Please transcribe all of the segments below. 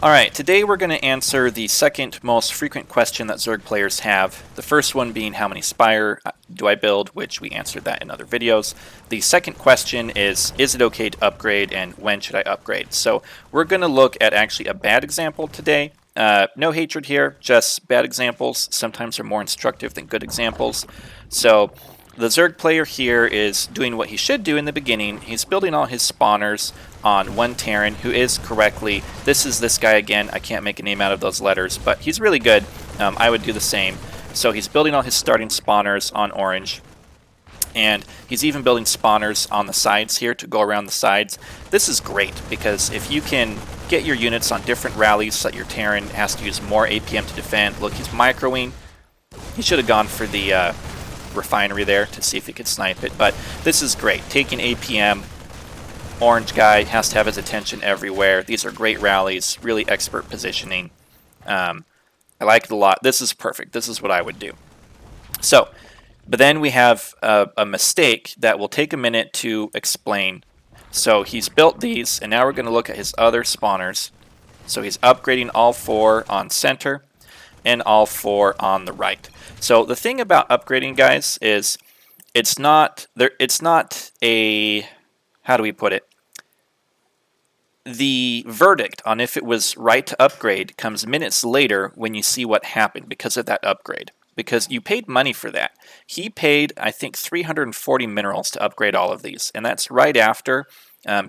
Alright, today we're going to answer the second most frequent question that Zerg players have. The first one being how many Spire do I build, which we answered that in other videos. The second question is it okay to upgrade and when should I upgrade? So we're going to look at actually a bad example today. No hatred here, just bad examples. Sometimes are more instructive than good examples. So the Zerg player here is doing what he should do in the beginning. He's building all his spawners on one Terran who is correctly, this is this guy again, I can't make a name out of those letters, but he's really good. I would do the same. So he's building all his starting spawners on orange, and he's even building spawners on the sides here to go around the sides. This is great because if you can get your units on different rallies so that your Terran has to use more APM to defend. Look, he's microing. He should have gone for the refinery there to see if he could snipe it, but this is great. Taking APM, orange guy has to have his attention everywhere. These are great rallies, really expert positioning. I like it a lot. This is perfect. This is what I would do. So, but then we have a mistake that will take a minute to explain. So he's built these, and now we're going to look at his other spawners. So he's upgrading all 4 on center and all 4 on the right. So the thing about upgrading, guys, is it's not a, how do we put it? The verdict on if it was right to upgrade comes minutes later when you see what happened because of that upgrade. Because you paid money for that. He paid, I think, 340 minerals to upgrade all of these, and that's right after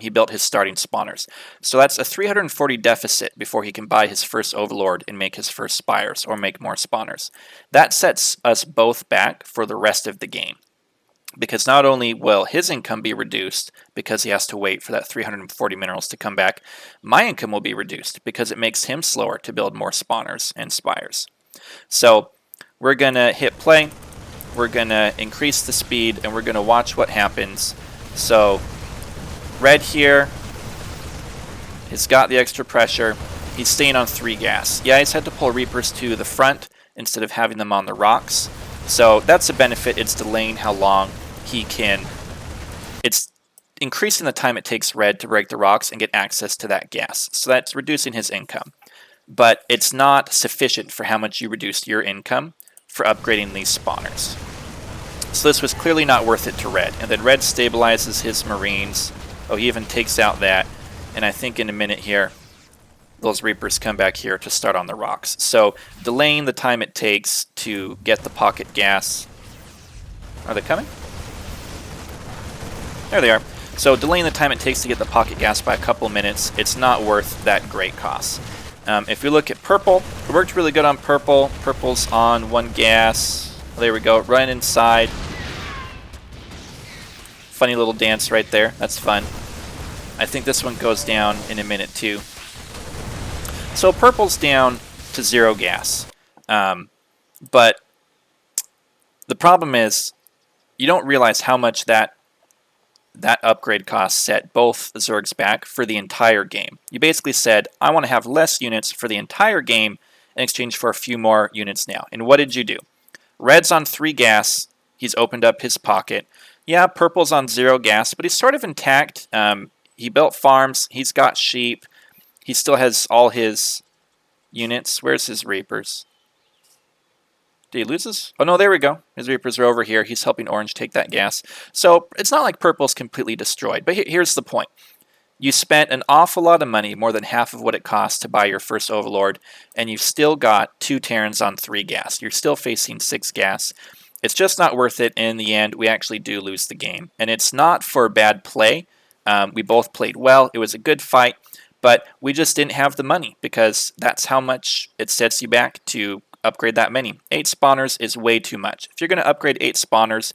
he built his starting spawners. So that's a 340 deficit before he can buy his first Overlord and make his first Spires or make more spawners. That sets us both back for the rest of the game. Because not only will his income be reduced because he has to wait for that 340 minerals to come back, my income will be reduced because it makes him slower to build more spawners and Spires. So we're going to hit play, we're going to increase the speed, and we're going to watch what happens. So red here has got the extra pressure. He's staying on 3 gas. Yeah, he's had to pull Reapers to the front instead of having them on the rocks. So that's a benefit. It's delaying how long he can. It's increasing the time it takes red to break the rocks and get access to that gas. So that's reducing his income. But it's not sufficient for how much you reduced your income for upgrading these spawners. So this was clearly not worth it to red. And then red stabilizes his Marines. Oh, he even takes out that. And I think in a minute here, those Reapers come back here to start on the rocks. So delaying the time it takes to get the pocket gas. Are they coming? There they are. So delaying the time it takes to get the pocket gas by a couple minutes, it's not worth that great cost. If we look at purple, it worked really good on purple. Purple's on 1 gas. There we go. Run inside. Funny little dance right there. That's fun. I think this one goes down in a minute too. So purple's down to 0 gas. But the problem is you don't realize how much that upgrade cost set both Zergs back for the entire game. You basically said, I want to have less units for the entire game in exchange for a few more units now. And what did you do? Red's on 3 gas. He's opened up his pocket. Yeah, purple's on 0 gas, but he's sort of intact. He built farms. He's got sheep. He still has all his units. Where's his Reapers? Did he lose his? Oh, no, there we go. His Reapers are over here. He's helping orange take that gas. So it's not like purple's completely destroyed. But here's the point. You spent an awful lot of money, more than half of what it costs to buy your first Overlord, and you've still got 2 Terrans on 3 gas. You're still facing 6 gas. It's just not worth it. In the end, we actually do lose the game. And it's not for bad play. We both played well. It was a good fight. But we just didn't have the money because that's how much it sets you back to upgrade that many. 8 spawners is way too much. If you're going to upgrade 8 spawners,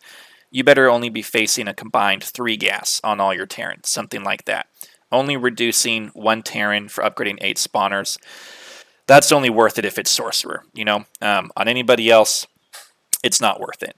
you better only be facing a combined 3 gas on all your Terrans, something like that. Only reducing 1 Terran for upgrading 8 spawners, that's only worth it if it's Sorcerer. You know, on anybody else, it's not worth it.